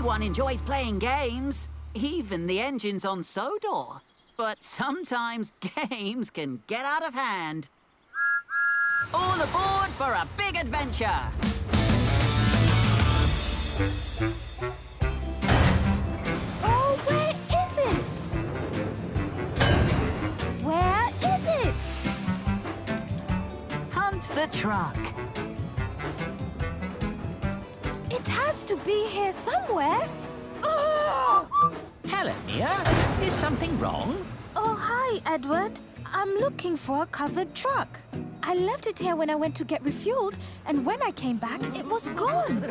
Everyone enjoys playing games, even the engines on Sodor. But sometimes games can get out of hand. All aboard for a big adventure! Oh, where is it? Where is it? Hunt the truck. It has to be here somewhere. Oh! Hello, Mia. Is something wrong? Oh, hi, Edward. I'm looking for a covered truck. I left it here when I went to get refueled, and when I came back, it was gone.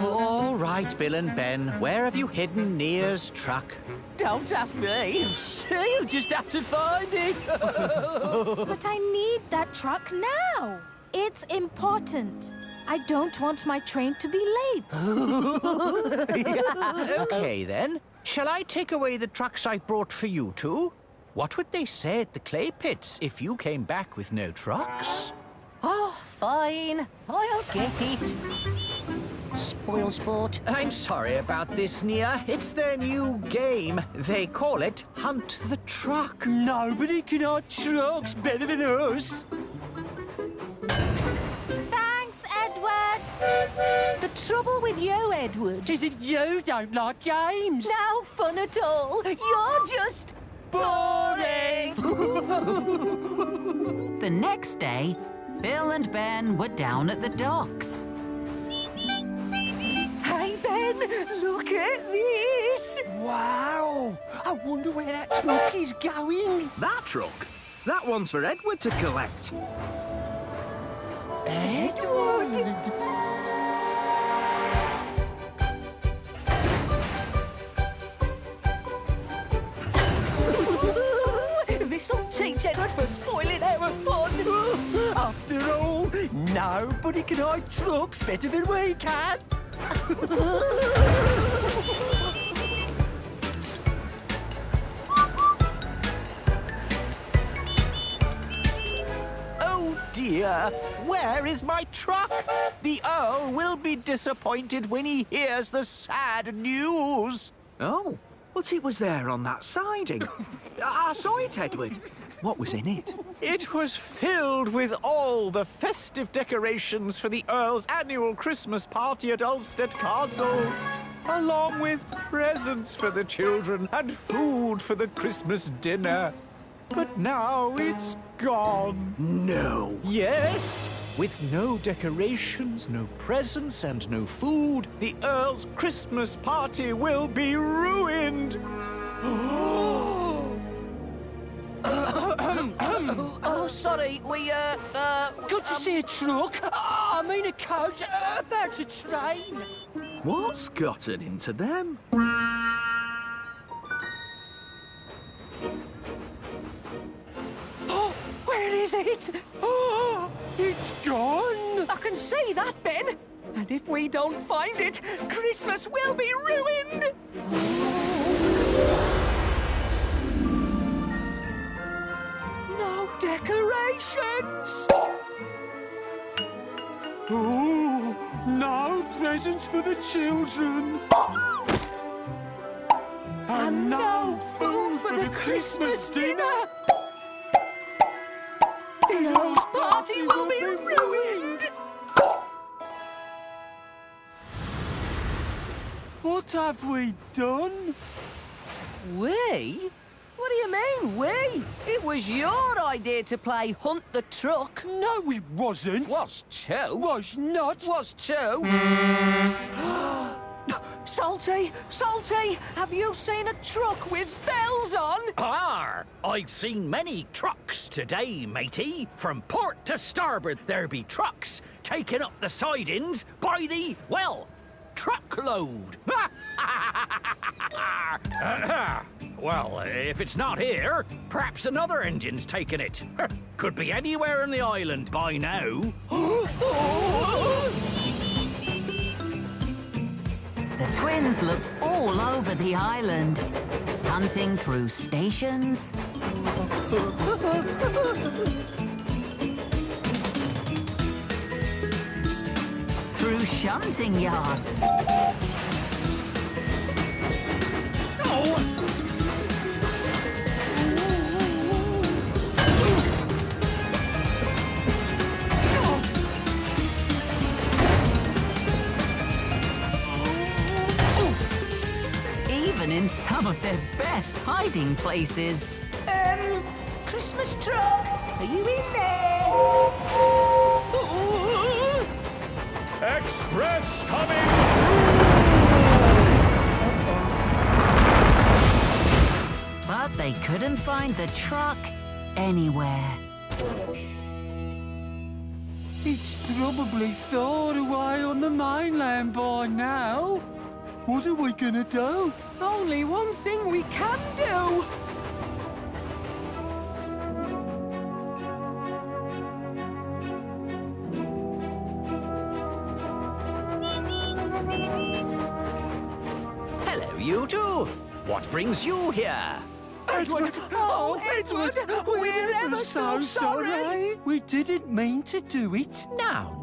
All right, Bill and Ben. Where have you hidden Nia's truck? Don't ask me. You just have to find it. But I need that truck now. It's important. I don't want my train to be late. Okay, then. Shall I take away the trucks I brought for you two? What would they say at the clay pits if you came back with no trucks? Oh, fine. I'll get it. Spoil sport. I'm sorry about this, Nia. It's their new game. They call it Hunt the Truck. Nobody can hunt trucks better than us. Thanks, Edward. The trouble with you, Edward, is that you don't like games. No fun at all. You're just boring. The next day, Bill and Ben were down at the docks. Hey, Ben, look at this. Wow! I wonder where that truck is going. That truck? That one's for Edward to collect. Edward. This'll teach Edward for spoiling our fun. After all, nobody can hide trucks better than we can. Oh, dear. Where is my truck? The Earl will be disappointed when he hears the sad news. Oh, but it was there on that siding. I saw it, Edward. What was in it? It was filled with all the festive decorations for the Earl's annual Christmas party at Ulstead Castle, along with presents for the children and food for the Christmas dinner. But now it's gone. No. Yes, with no decorations, no presents, and no food, the Earl's Christmas party will be ruined. Oh, sorry, good to see a truck. I mean a coach about a train. What's gotten into them? Oh, where is it? Oh, it's gone. I can see that, Ben. And if we don't find it, Christmas will be ruined. No decorations. Oh, no presents for the children. And no food for the Christmas dinner. The Earl's party will be ruined. What have we done? We? What do you mean, we? It was your idea to play Hunt the Truck. No, it wasn't. Was too. Was not. Was too. Salty, Salty, have you seen a truck with bells on? Arr! I've seen many trucks today, matey. From port to starboard, there be trucks taking up the sidings by the, well, truckload. Well, if it's not here, perhaps another engine's taken it. Could be anywhere in the island by now. The twins looked all over the island, hunting through stations, through shunting yards, some of their best hiding places. Christmas truck, are you in there? Express coming! But they couldn't find the truck anywhere. It's probably thawed away on the mainland by now. What are we gonna do? Only one thing we can do. Hello, you two. What brings you here? Edward! Oh, Edward, we're ever so sorry. We didn't mean to do it. Now.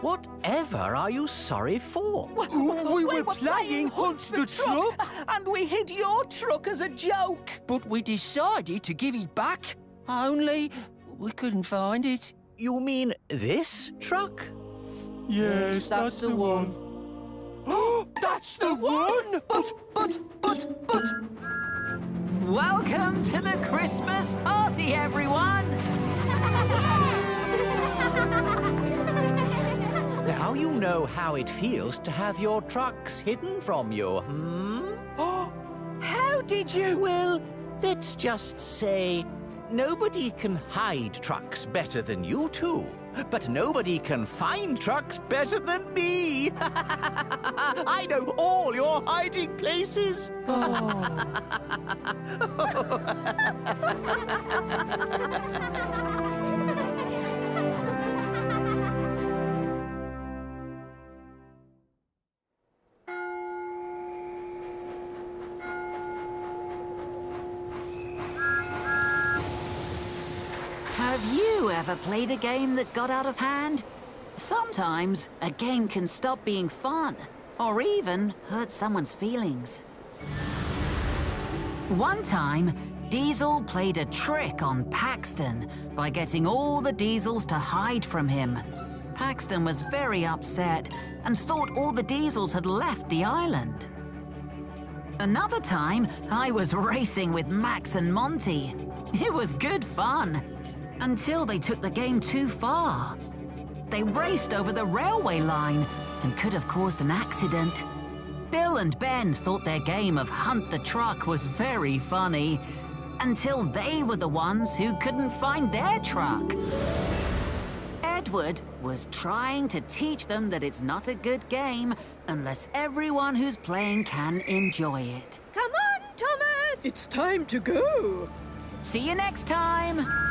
Whatever are you sorry for? We were playing Hunt the Truck. And we hid your truck as a joke. But we decided to give it back. Only we couldn't find it. You mean this truck? Yes, that's the one. That's the one! But. Welcome to the Christmas party, everyone! Now you know how it feels to have your trucks hidden from you, How did you? Well, let's just say nobody can hide trucks better than you two. But nobody can find trucks better than me. I know all your hiding places. Have you ever played a game that got out of hand? Sometimes a game can stop being fun, or even hurt someone's feelings. One time, Diesel played a trick on Paxton by getting all the Diesels to hide from him. Paxton was very upset and thought all the Diesels had left the island. Another time, I was racing with Max and Monty. It was good fun. Until they took the game too far. They raced over the railway line and could have caused an accident. Bill and Ben thought their game of Hunt the Truck was very funny, until they were the ones who couldn't find their truck. Edward was trying to teach them that it's not a good game unless everyone who's playing can enjoy it. Come on, Thomas! It's time to go. See you next time!